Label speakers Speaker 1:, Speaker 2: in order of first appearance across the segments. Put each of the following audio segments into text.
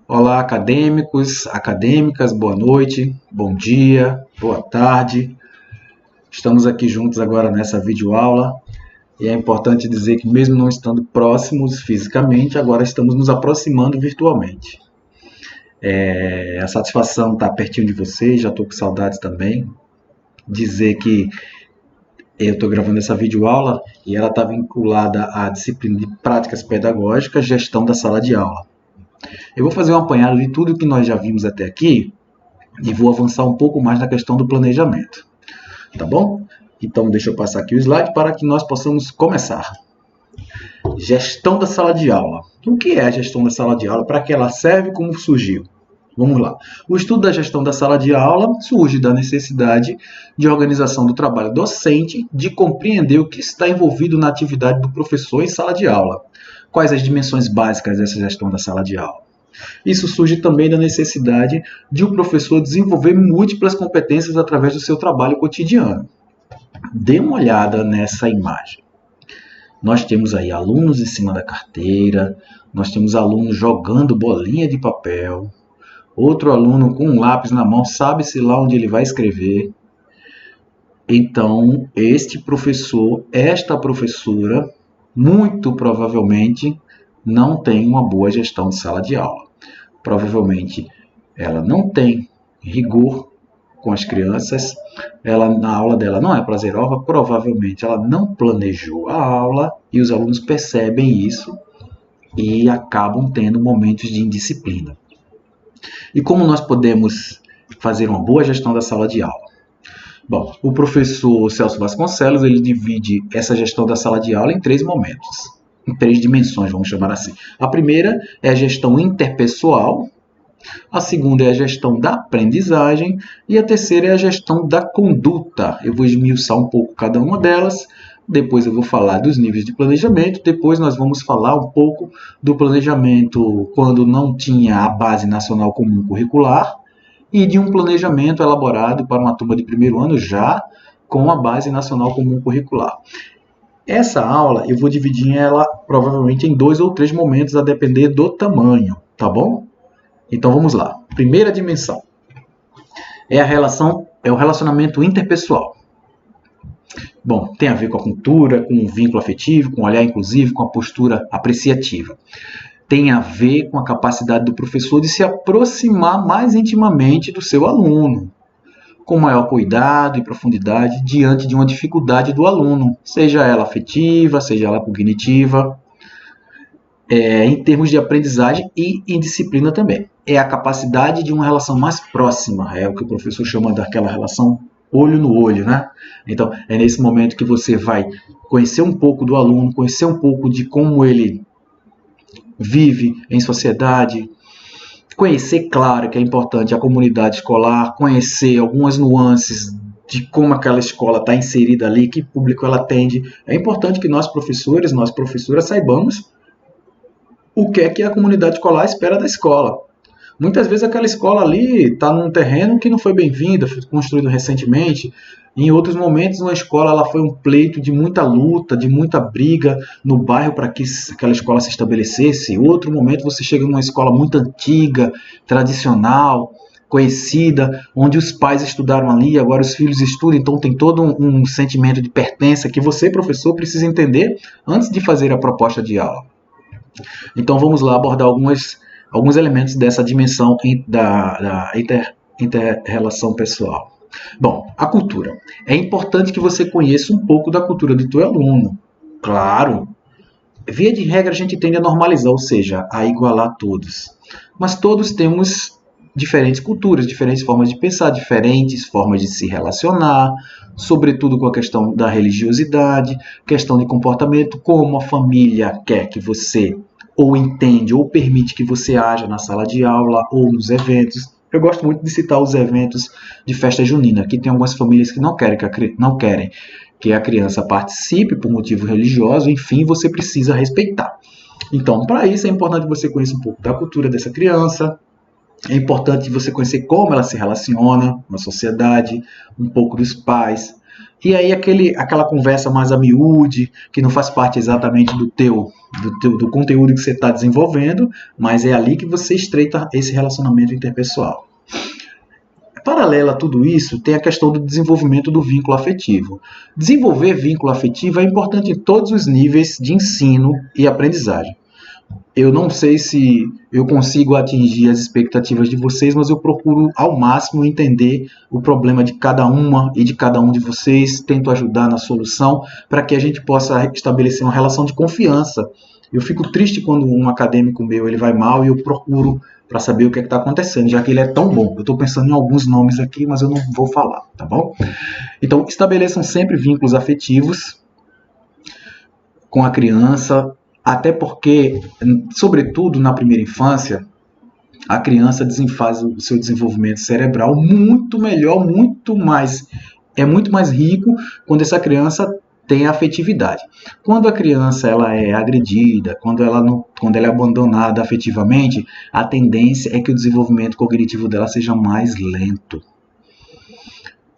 Speaker 1: Olá, acadêmicos, acadêmicas, boa noite, bom dia, boa tarde. Estamos aqui juntos agora nessa videoaula e é importante dizer que mesmo não estando próximos fisicamente, agora estamos nos aproximando virtualmente. A satisfação estar pertinho de vocês, já estou com saudades também. Dizer que eu estou gravando essa videoaula e ela está vinculada à disciplina de práticas pedagógicas, gestão da sala de aula. Eu vou fazer um apanhado de tudo que nós já vimos até aqui e vou avançar um pouco mais na questão do planejamento. Tá bom? Então, deixa eu passar aqui o slide para que nós possamos começar. Gestão da sala de aula. O que é a gestão da sala de aula? Para que ela serve? Como surgiu? Vamos lá. O estudo da gestão da sala de aula surge da necessidade de organização do trabalho docente, de compreender o que está envolvido na atividade do professor em sala de aula. Quais as dimensões básicas dessa gestão da sala de aula? Isso surge também da necessidade de o professor desenvolver múltiplas competências através do seu trabalho cotidiano. Dê uma olhada nessa imagem. Nós temos aí alunos em cima da carteira, nós temos alunos jogando bolinha de papel, outro aluno com um lápis na mão, sabe-se lá onde ele vai escrever. Então, este professor, esta professora, muito provavelmente não tem uma boa gestão de sala de aula. Provavelmente ela não tem rigor com as crianças, na aula dela não é prazerosa, provavelmente ela não planejou a aula e os alunos percebem isso e acabam tendo momentos de indisciplina. E como nós podemos fazer uma boa gestão da sala de aula? Bom, o professor Celso Vasconcelos, ele divide essa gestão da sala de aula em 3 momentos, em 3 dimensões, vamos chamar assim. A primeira é a gestão interpessoal, a segunda é a gestão da aprendizagem e a terceira é a gestão da conduta. Eu vou esmiuçar um pouco cada uma delas, depois eu vou falar dos níveis de planejamento, depois nós vamos falar um pouco do planejamento quando não tinha a Base Nacional Comum Curricular e de um planejamento elaborado para uma turma de primeiro ano já com a Base Nacional Comum Curricular. Essa aula eu vou dividir ela provavelmente em 2 ou 3 momentos a depender do tamanho, tá bom? Então vamos lá. Primeira dimensão é o relacionamento interpessoal. Bom, tem a ver com a cultura, com o vínculo afetivo, com o olhar inclusivo, com a postura apreciativa. Tem a ver com a capacidade do professor de se aproximar mais intimamente do seu aluno, com maior cuidado e profundidade diante de uma dificuldade do aluno, seja ela afetiva, seja ela cognitiva, em termos de aprendizagem e em disciplina também. É a capacidade de uma relação mais próxima, é o que o professor chama daquela relação olho no olho, né? Então, é nesse momento que você vai conhecer um pouco do aluno, conhecer um pouco de como ele vive em sociedade, conhecer, claro, que é importante a comunidade escolar, conhecer algumas nuances de como aquela escola está inserida ali, que público ela atende. É importante que nós professores, nós professoras saibamos o que é que a comunidade escolar espera da escola. Muitas vezes aquela escola ali está num terreno que não foi bem-vinda, foi construído recentemente. Em outros momentos, uma escola ela foi um pleito de muita luta, de muita briga no bairro para que aquela escola se estabelecesse. Em outro momento, você chega numa escola muito antiga, tradicional, conhecida, onde os pais estudaram ali, agora os filhos estudam, então tem todo um sentimento de pertença que você, professor, precisa entender antes de fazer a proposta de aula. Então vamos lá abordar alguns elementos dessa dimensão da inter-relação pessoal. Bom, a cultura. É importante que você conheça um pouco da cultura do teu aluno. Claro, via de regra a gente tende a normalizar, ou seja, a igualar todos. Mas todos temos diferentes culturas, diferentes formas de pensar, diferentes formas de se relacionar, sobretudo com a questão da religiosidade, questão de comportamento, como a família quer que você ou entende ou permite que você haja na sala de aula ou nos eventos. Eu gosto muito de citar os eventos de festa junina, que tem algumas famílias que não querem que a criança participe por motivo religioso, enfim, você precisa respeitar. Então, para isso é importante que você conheça um pouco da cultura dessa criança, é importante você conhecer como ela se relaciona na sociedade, um pouco dos pais. E aí aquela conversa mais a miúde, que não faz parte exatamente do teu do conteúdo que você está desenvolvendo, mas é ali que você estreita esse relacionamento interpessoal. Paralela a tudo isso, tem a questão do desenvolvimento do vínculo afetivo. Desenvolver vínculo afetivo é importante em todos os níveis de ensino e aprendizagem. Eu não sei se eu consigo atingir as expectativas de vocês, mas eu procuro ao máximo entender o problema de cada uma e de cada um de vocês, tento ajudar na solução para que a gente possa estabelecer uma relação de confiança. Eu fico triste quando um acadêmico meu ele vai mal e eu procuro para saber o que está acontecendo, já que ele é tão bom. Eu estou pensando em alguns nomes aqui, mas eu não vou falar, tá bom? Então, estabeleçam sempre vínculos afetivos com a criança, até porque, sobretudo na primeira infância, a criança desenfase o seu desenvolvimento cerebral muito melhor, muito mais rico quando essa criança tem afetividade. Quando a criança ela é agredida, quando ela é abandonada afetivamente, a tendência é que o desenvolvimento cognitivo dela seja mais lento.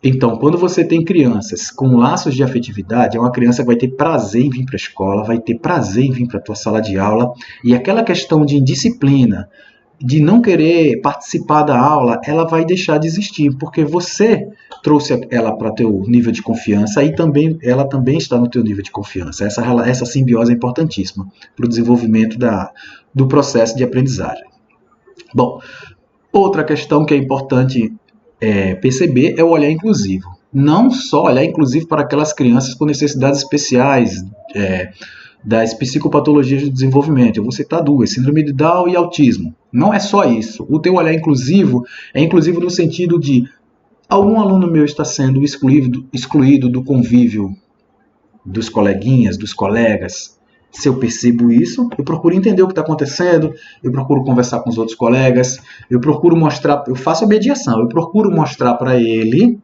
Speaker 1: Então, quando você tem crianças com laços de afetividade, é uma criança que vai ter prazer em vir para a escola, vai ter prazer em vir para a tua sala de aula, e aquela questão de indisciplina, de não querer participar da aula, ela vai deixar de existir, porque você trouxe ela para teu nível de confiança e ela também está no teu nível de confiança. Essa simbiose é importantíssima para o desenvolvimento do processo de aprendizagem. Bom, outra questão que é importante perceber é o olhar inclusivo. Não só olhar inclusivo para aquelas crianças com necessidades especiais, das psicopatologias do desenvolvimento. Eu vou citar duas, síndrome de Down e autismo. Não é só isso. O teu olhar inclusivo é inclusivo no sentido de algum aluno meu está sendo excluído do convívio dos coleguinhas, dos colegas. Se eu percebo isso, eu procuro entender o que está acontecendo, eu procuro conversar com os outros colegas, eu faço a mediação, eu procuro mostrar para ele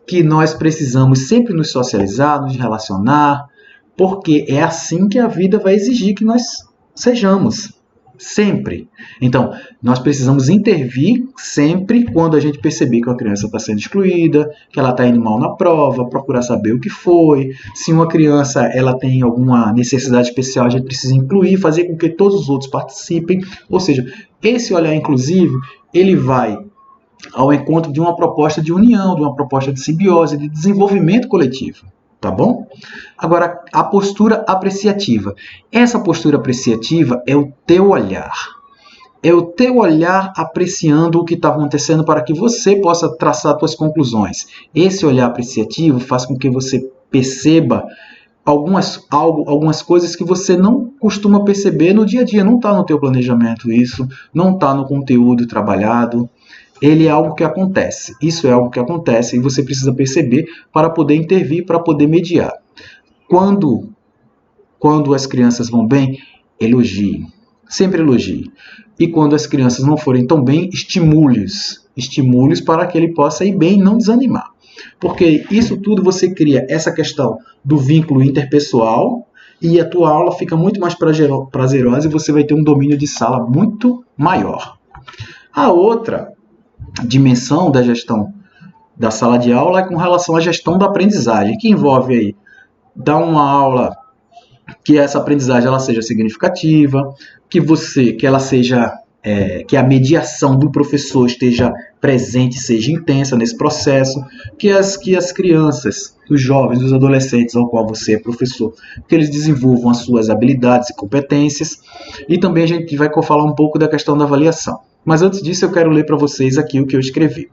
Speaker 1: que nós precisamos sempre nos socializar, nos relacionar, porque é assim que a vida vai exigir que nós sejamos, sempre. Então, nós precisamos intervir sempre quando a gente perceber que uma criança está sendo excluída, que ela está indo mal na prova, procurar saber o que foi. Se uma criança ela tem alguma necessidade especial, a gente precisa incluir, fazer com que todos os outros participem. Ou seja, esse olhar inclusivo, ele vai ao encontro de uma proposta de união, de uma proposta de simbiose, de desenvolvimento coletivo. Tá bom? Agora, a postura apreciativa. Essa postura apreciativa é o teu olhar. É o teu olhar apreciando o que está acontecendo para que você possa traçar suas conclusões. Esse olhar apreciativo faz com que você perceba algumas coisas que você não costuma perceber no dia a dia. Não está no teu planejamento isso, não está no conteúdo trabalhado. Ele é algo que acontece. Isso é algo que acontece e você precisa perceber para poder intervir, para poder mediar. Quando as crianças vão bem, elogie. Sempre elogie. E quando as crianças não forem tão bem, estimule-os. Estimule-os para que ele possa ir bem e não desanimar. Porque isso tudo você cria essa questão do vínculo interpessoal e a tua aula fica muito mais prazerosa e você vai ter um domínio de sala muito maior. A outra dimensão da gestão da sala de aula é com relação à gestão da aprendizagem, que envolve aí dar uma aula que essa aprendizagem ela seja significativa, que a mediação do professor esteja presente, seja intensa nesse processo, que as crianças, os jovens, os adolescentes ao qual você é professor, que eles desenvolvam as suas habilidades e competências, e também a gente vai falar um pouco da questão da avaliação. Mas antes disso eu quero ler para vocês aqui o que eu escrevi.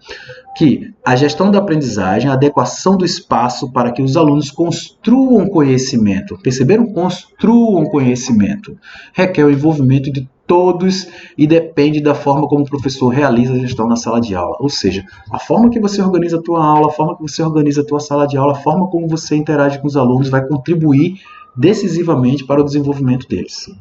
Speaker 1: Que a gestão da aprendizagem, a adequação do espaço para que os alunos construam conhecimento. Perceberam? Construam conhecimento. Requer o envolvimento de todos e depende da forma como o professor realiza a gestão na sala de aula. Ou seja, a forma que você organiza a tua aula, a forma que você organiza a tua sala de aula, a forma como você interage com os alunos vai contribuir decisivamente para o desenvolvimento deles.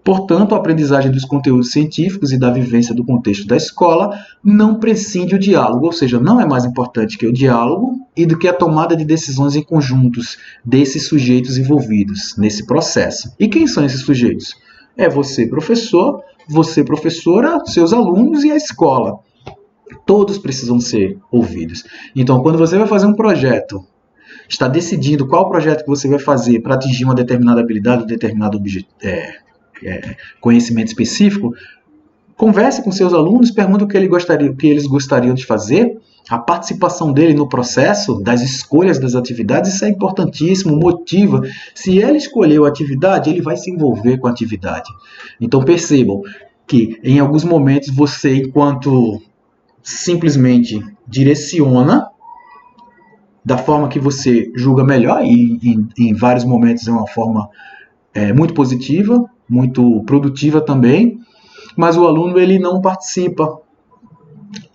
Speaker 1: Portanto, a aprendizagem dos conteúdos científicos e da vivência do contexto da escola não prescinde o diálogo, ou seja, não é mais importante que o diálogo e do que a tomada de decisões em conjuntos desses sujeitos envolvidos nesse processo. E quem são esses sujeitos? É você, professor, você, professora, seus alunos e a escola. Todos precisam ser ouvidos. Então, quando você vai fazer um projeto está decidindo qual projeto que você vai fazer para atingir uma determinada habilidade, um determinado conhecimento específico, converse com seus alunos, pergunte o que eles gostariam de fazer, a participação dele no processo das escolhas das atividades, isso é importantíssimo, motiva. Se ele escolheu a atividade, ele vai se envolver com a atividade. Então percebam que em alguns momentos você, enquanto simplesmente direciona da forma que você julga melhor, e em vários momentos é uma forma muito positiva, muito produtiva também, mas o aluno ele não participa.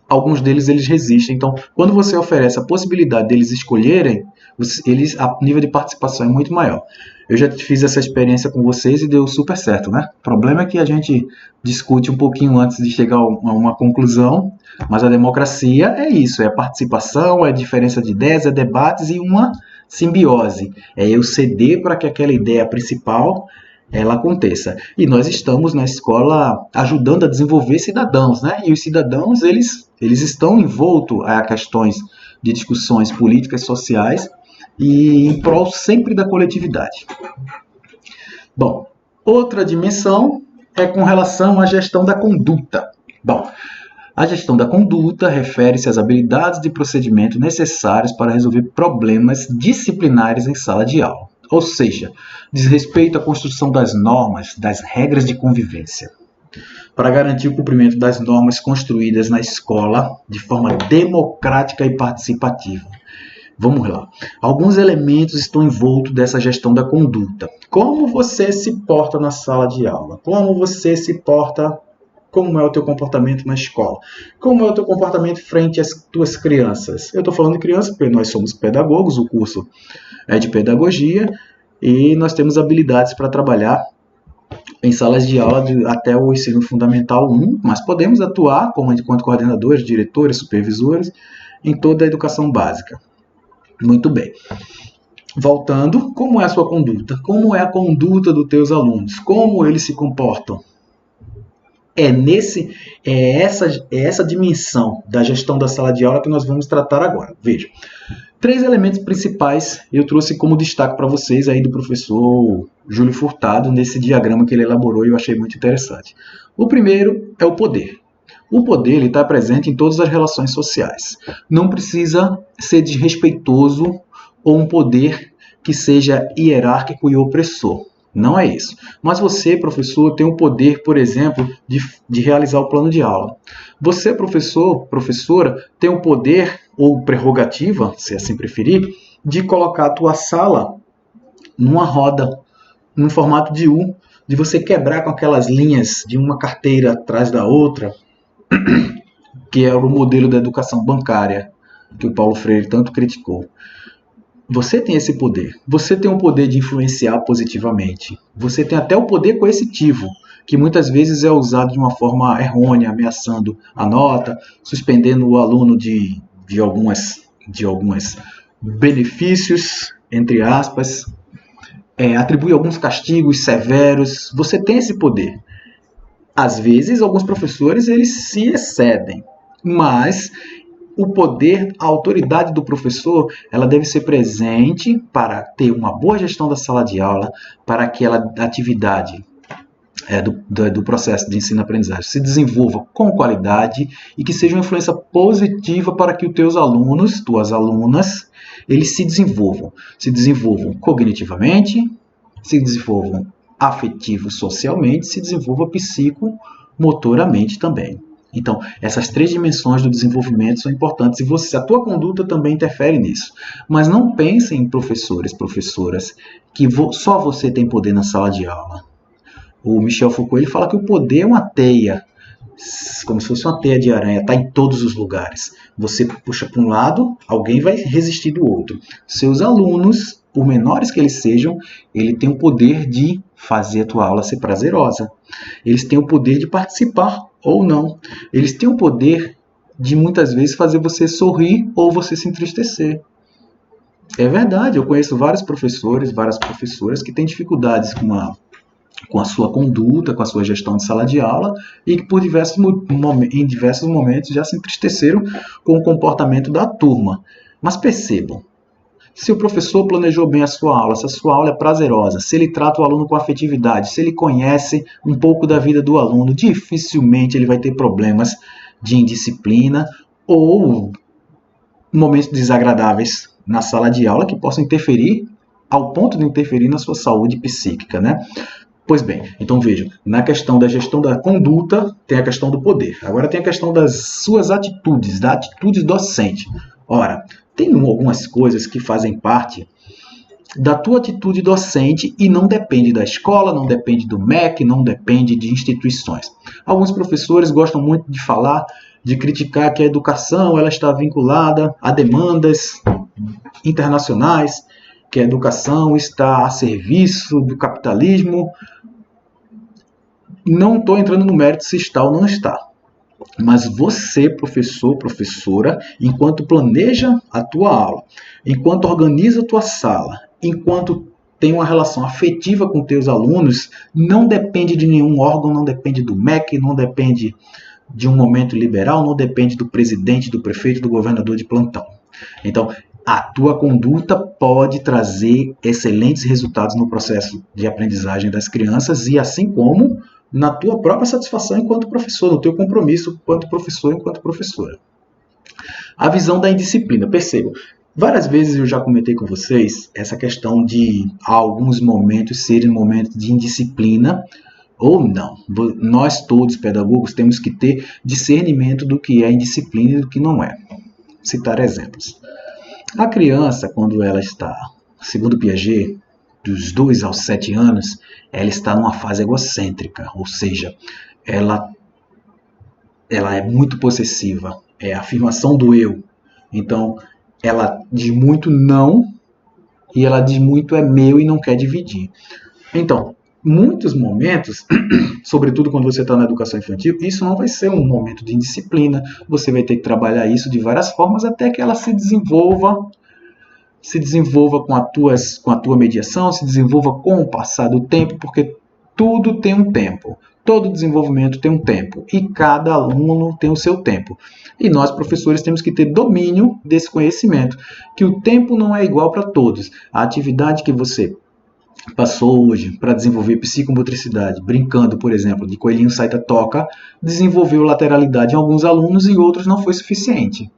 Speaker 1: Alguns deles eles resistem. Então, quando você oferece a possibilidade deles escolherem, o nível de participação é muito maior. Eu já fiz essa experiência com vocês e deu super certo, né? O problema é que a gente discute um pouquinho antes de chegar a uma conclusão, mas a democracia é isso, é participação, é diferença de ideias, é debates e uma simbiose. É eu ceder para que aquela ideia principal ela aconteça. E nós estamos na escola ajudando a desenvolver cidadãos, né? E os cidadãos, eles estão envoltos a questões de discussões políticas, sociais e em prol sempre da coletividade. Bom, outra dimensão é com relação à gestão da conduta. Bom, a gestão da conduta refere-se às habilidades de procedimento necessárias para resolver problemas disciplinares em sala de aula. Ou seja, diz respeito à construção das normas, das regras de convivência, para garantir o cumprimento das normas construídas na escola de forma democrática e participativa. Vamos lá. Alguns elementos estão envoltos dessa gestão da conduta. Como você se porta na sala de aula? Como você se porta? Como é o teu comportamento na escola? Como é o teu comportamento frente às tuas crianças? Eu estou falando de criança porque nós somos pedagogos, o curso é de pedagogia e nós temos habilidades para trabalhar em salas de aula até o ensino fundamental 1, mas podemos atuar enquanto coordenadores, diretores, supervisores em toda a educação básica. Muito bem. Voltando, como é a sua conduta? Como é a conduta dos teus alunos? Como eles se comportam? É essa dimensão da gestão da sala de aula que nós vamos tratar agora. Veja, 3 elementos principais eu trouxe como destaque para vocês aí do professor Júlio Furtado nesse diagrama que ele elaborou e eu achei muito interessante. O primeiro é o poder. O poder está presente em todas as relações sociais. Não precisa ser desrespeitoso ou um poder que seja hierárquico e opressor. Não é isso. Mas você, professor, tem o poder, por exemplo, de realizar o plano de aula. Você, professor, professora, tem o poder ou prerrogativa, se assim preferir, de colocar a tua sala numa roda, num formato de U, de você quebrar com aquelas linhas de uma carteira atrás da outra, que é o modelo da educação bancária, que o Paulo Freire tanto criticou. Você tem esse poder. Você tem o poder de influenciar positivamente. Você tem até o poder coercitivo, que muitas vezes é usado de uma forma errônea, ameaçando a nota, suspendendo o aluno de alguns benefícios, entre aspas, atribui alguns castigos severos. Você tem esse poder. Às vezes, alguns professores eles se excedem, mas o poder, a autoridade do professor, ela deve ser presente para ter uma boa gestão da sala de aula, para que aquela atividade do processo de ensino-aprendizagem se desenvolva com qualidade e que seja uma influência positiva para que os teus alunos, tuas alunas, eles se desenvolvam cognitivamente, se desenvolvam afetivo-socialmente, se desenvolvam psicomotoramente também. Então, essas 3 dimensões do desenvolvimento são importantes e a tua conduta também interfere nisso. Mas não pensem em professores, professoras, que só você tem poder na sala de aula. O Michel Foucault ele fala que o poder é uma teia, como se fosse uma teia de aranha, está em todos os lugares. Você puxa para um lado, alguém vai resistir do outro. Seus alunos, por menores que eles sejam, ele tem o poder de fazer a tua aula ser prazerosa. Eles têm o poder de participar ou não. Eles têm o poder de muitas vezes fazer você sorrir ou você se entristecer. É verdade, eu conheço vários professores, várias professoras que têm dificuldades com a sua conduta, com a sua gestão de sala de aula e que em diversos momentos já se entristeceram com o comportamento da turma. Mas percebam, Se o professor planejou bem a sua aula, se a sua aula é prazerosa, se ele trata o aluno com afetividade, se ele conhece um pouco da vida do aluno, dificilmente ele vai ter problemas de indisciplina ou momentos desagradáveis na sala de aula que possam interferir ao ponto de interferir na sua saúde psíquica, né? Pois bem, então veja, na questão da gestão da conduta, tem a questão do poder. Agora tem a questão das suas atitudes, da atitude docente. Ora, tem algumas coisas que fazem parte da tua atitude docente e não depende da escola, não depende do MEC, não depende de instituições. Alguns professores gostam muito de falar, de criticar que a educação ela está vinculada a demandas internacionais, que a educação está a serviço do capitalismo. Não estou entrando no mérito se está ou não está. Mas você, professor, professora, enquanto planeja a tua aula, enquanto organiza a tua sala, enquanto tem uma relação afetiva com teus alunos, não depende de nenhum órgão, não depende do MEC, não depende de um momento liberal, não depende do presidente, do prefeito, do governador de plantão. Então, a tua conduta pode trazer excelentes resultados no processo de aprendizagem das crianças e assim como na tua própria satisfação enquanto professor, no teu compromisso enquanto professor, enquanto professora. A visão da indisciplina. Percebam, várias vezes eu já comentei com vocês essa questão de alguns momentos serem momentos de indisciplina ou não. Nós todos, pedagogos, temos que ter discernimento do que é indisciplina e do que não é. Citar exemplos. A criança, quando ela está, segundo Piaget, dos 2 aos 7 anos, ela está numa fase egocêntrica, ou seja, ela é muito possessiva, é a afirmação do eu. Então, ela diz muito não e ela diz muito é meu e não quer dividir. Então, muitos momentos, sobretudo quando você está na educação infantil, isso não vai ser um momento de indisciplina, você vai ter que trabalhar isso de várias formas até que ela se desenvolva com a tua mediação, se desenvolva com o passar do tempo, porque tudo tem um tempo. Todo desenvolvimento tem um tempo e cada aluno tem o seu tempo. E nós, professores, temos que ter domínio desse conhecimento, que o tempo não é igual para todos. A atividade que você passou hoje para desenvolver psicomotricidade, brincando, por exemplo, de coelhinho saita-toca, desenvolveu lateralidade em alguns alunos e em outros não foi suficiente.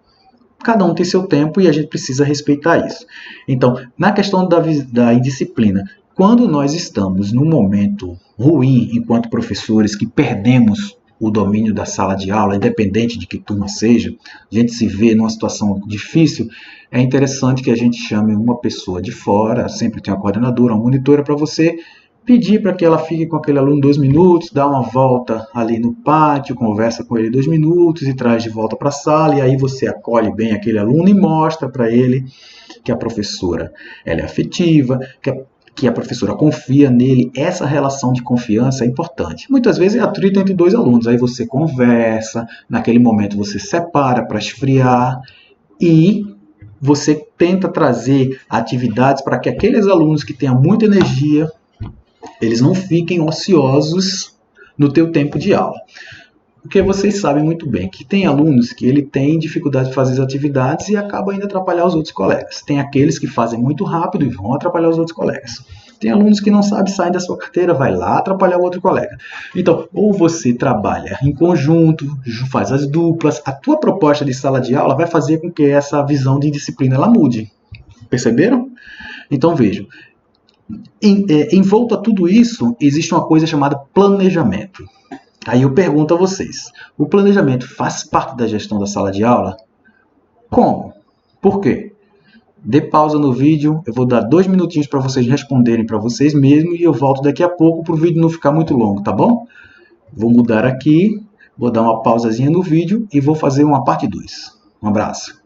Speaker 1: Cada um tem seu tempo e a gente precisa respeitar isso. Então, na questão da indisciplina, quando nós estamos num momento ruim enquanto professores que perdemos o domínio da sala de aula, independente de que turma seja, a gente se vê numa situação difícil, é interessante que a gente chame uma pessoa de fora, sempre tem uma coordenadora, uma monitora, para você pedir para que ela fique com aquele aluno 2 minutos, dá uma volta ali no pátio, conversa com ele 2 minutos e traz de volta para a sala, e aí você acolhe bem aquele aluno e mostra para ele que a professora ela é afetiva, que a professora confia nele. Essa relação de confiança é importante. Muitas vezes é atrito entre 2 alunos, aí você conversa, naquele momento você separa para esfriar e você tenta trazer atividades para que aqueles alunos que tenham muita energia, eles não fiquem ociosos no teu tempo de aula. Porque vocês sabem muito bem que tem alunos que ele tem dificuldade de fazer as atividades e acaba indo atrapalhar os outros colegas. Tem aqueles que fazem muito rápido e vão atrapalhar os outros colegas. Tem alunos que não sabem sair da sua carteira, vai lá atrapalhar o outro colega. Então, ou você trabalha em conjunto, faz as duplas, a tua proposta de sala de aula vai fazer com que essa visão de disciplina ela mude. Perceberam? Então, vejam. Envolto a tudo isso, existe uma coisa chamada planejamento. Aí eu pergunto a vocês, o planejamento faz parte da gestão da sala de aula? Como? Por quê? Dê pausa no vídeo, eu vou dar 2 minutinhos para vocês responderem para vocês mesmos e eu volto daqui a pouco para o vídeo não ficar muito longo, tá bom? Vou mudar aqui, vou dar uma pausazinha no vídeo e vou fazer uma parte 2. Um abraço.